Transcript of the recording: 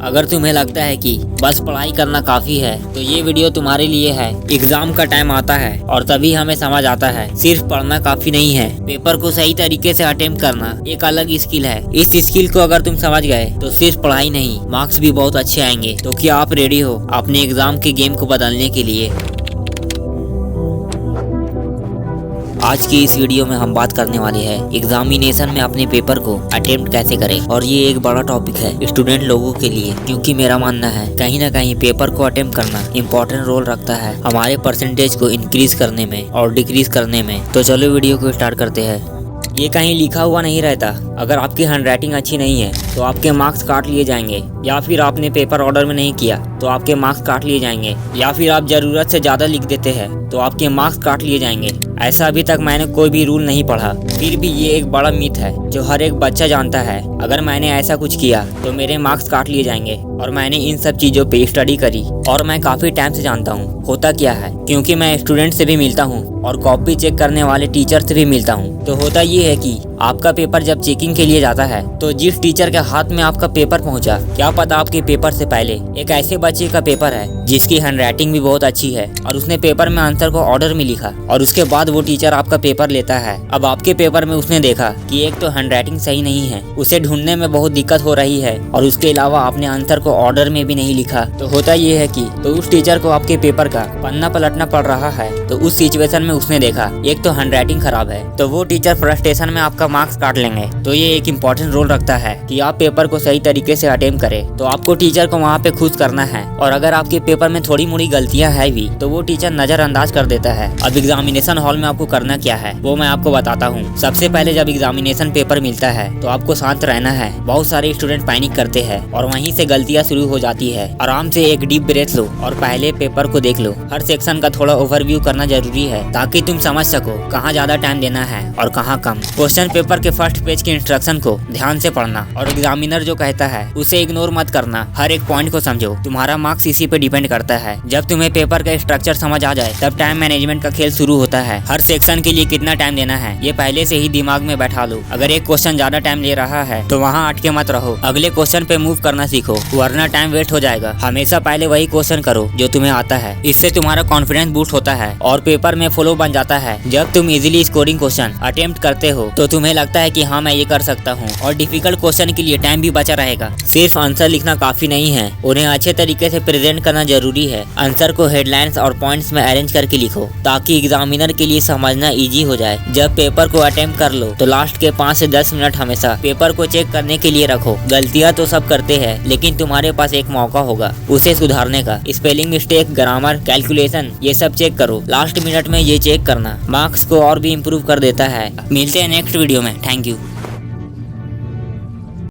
अगर तुम्हें लगता है कि बस पढ़ाई करना काफी है तो ये वीडियो तुम्हारे लिए है। एग्जाम का टाइम आता है और तभी हमें समझ आता है सिर्फ पढ़ना काफी नहीं है, पेपर को सही तरीके से अटेम्प्ट करना एक अलग स्किल है। इस स्किल को अगर तुम समझ गए तो सिर्फ पढ़ाई नहीं, मार्क्स भी बहुत अच्छे आएंगे। तो क्या आप रेडी हो अपने एग्जाम के गेम को बदलने के लिए? आज की इस वीडियो में हम बात करने वाले हैं एग्जामिनेशन में अपने पेपर को अटेम्प्ट कैसे करें। और ये एक बड़ा टॉपिक है स्टूडेंट लोगों के लिए, क्योंकि मेरा मानना है कहीं ना कहीं पेपर को अटेम्प्ट करना इम्पोर्टेंट रोल रखता है हमारे परसेंटेज को इंक्रीज करने में और डिक्रीज करने में। तो चलो वीडियो को स्टार्ट करते हैं। ये कहीं लिखा हुआ नहीं रहता, अगर आपकी हैंडराइटिंग अच्छी नहीं है तो आपके मार्क्स काट लिए जाएंगे, या फिर आपने पेपर ऑर्डर में नहीं किया तो आपके मार्क्स काट लिए जाएंगे, या फिर आप जरूरत से ज़्यादा लिख देते हैं तो आपके मार्क्स काट लिए जाएंगे। ऐसा अभी तक मैंने कोई भी रूल नहीं पढ़ा, फिर भी ये एक बड़ा मिथ है जो हर एक बच्चा जानता है। अगर मैंने ऐसा कुछ किया तो मेरे मार्क्स काट लिए जाएंगे। और मैंने इन सब चीज़ों पे स्टडी करी और मैं काफ़ी टाइम से जानता हूँ होता क्या है, क्योंकि मैं स्टूडेंट से भी मिलता हूँ और कॉपी चेक करने वाले टीचर से भी मिलता हूँ। तो होता ये है कि आपका पेपर जब चेकिंग के लिए जाता है तो जिस टीचर के हाथ में आपका पेपर पहुंचा, क्या पता आपके पेपर से पहले एक ऐसे बच्चे का पेपर है जिसकी हैंडराइटिंग भी बहुत अच्छी है और उसने पेपर में आंसर को ऑर्डर में लिखा, और उसके बाद वो टीचर आपका पेपर लेता है। अब आपके पेपर में उसने देखा कि एक तो हैंडराइटिंग सही नहीं है, उसे ढूंढने में बहुत दिक्कत हो रही है, और उसके अलावा आपने आंसर को ऑर्डर में भी नहीं लिखा। तो होता ये है कि तो उस टीचर को आपके पेपर का पन्ना पलटना पड़ रहा है। तो उस सिचुएशन में उसने देखा एक तो हैंडराइटिंग खराब है, तो वो टीचर फ्रस्ट्रेशन में आपका मार्क्स काट लेंगे। तो ये एक इम्पोर्टेंट रोल रखता है कि आप पेपर को सही तरीके से अटेम्प्ट करें। तो आपको टीचर को वहाँ पे खुश करना है, और अगर आपके पेपर में थोड़ी मोड़ी गलतियाँ है भी तो वो टीचर नजरअंदाज कर देता है। अब एग्जामिनेशन हॉल में आपको करना क्या है वो मैं आपको बताता हूँ। सबसे पहले जब एग्जामिनेशन पेपर मिलता है तो आपको शांत रहना है। बहुत सारे स्टूडेंट पैनिक करते हैं और वहीं से गलतियाँ शुरू हो जाती है। आराम से एक डीप ब्रेथ लो और पहले पेपर को देख लो। हर सेक्शन का थोड़ा ओवरव्यू करना जरूरी है ताकि तुम समझ सको कहाँ ज्यादा टाइम देना है और कहाँ कम। क्वेश्चन पेपर के फर्स्ट पेज के इंस्ट्रक्शन को ध्यान से पढ़ना, और एग्जामिनर जो कहता है उसे इग्नोर मत करना। हर एक पॉइंट को समझो, तुम्हारा मार्क्स इसी पे डिपेंड करता है। जब तुम्हें पेपर का स्ट्रक्चर समझ आ जाए तब टाइम मैनेजमेंट का खेल शुरू होता है। हर सेक्शन के लिए कितना टाइम देना है ये पहले से ही दिमाग में बैठा लो। अगर एक क्वेश्चन ज्यादा टाइम ले रहा है तो वहाँ अटके मत रहो, अगले क्वेश्चन पे मूव करना सीखो, वरना टाइम वेस्ट हो जाएगा। हमेशा पहले वही क्वेश्चन करो जो तुम्हें आता है, इससे तुम्हारा कॉन्फिडेंस बूस्ट होता है और पेपर में फ्लो बन जाता है। जब तुम इजीली स्कोरिंग क्वेश्चन अटेम्प्ट करते हो तो तुम्हें लगता है कि हाँ मैं ये कर सकता हूँ, और डिफिकल्ट क्वेश्चन के लिए टाइम भी बचा रहेगा। सिर्फ आंसर लिखना काफी नहीं है, उन्हें अच्छे तरीके से प्रेजेंट करना जरूरी है। आंसर को हेडलाइंस और पॉइंट्स में अरेंज करके लिखो ताकि एग्जामिनर के लिए समझना इजी हो जाए। जब पेपर को अटेम्प्ट कर लो तो लास्ट के 5 से 10 मिनट हमेशा पेपर को चेक करने के लिए रखो। गलतियां तो सब करते हैं, लेकिन तुम्हारे पास एक मौका होगा उसे सुधारने का। स्पेलिंग मिस्टेक, ग्रामर, कैलकुलेशन ये सब चेक करो। लास्ट मिनट में ये चेक करना मार्क्स को और भी इम्प्रूव कर देता है। मिलते हैं नेक्स्ट वीडियो में। Thank you.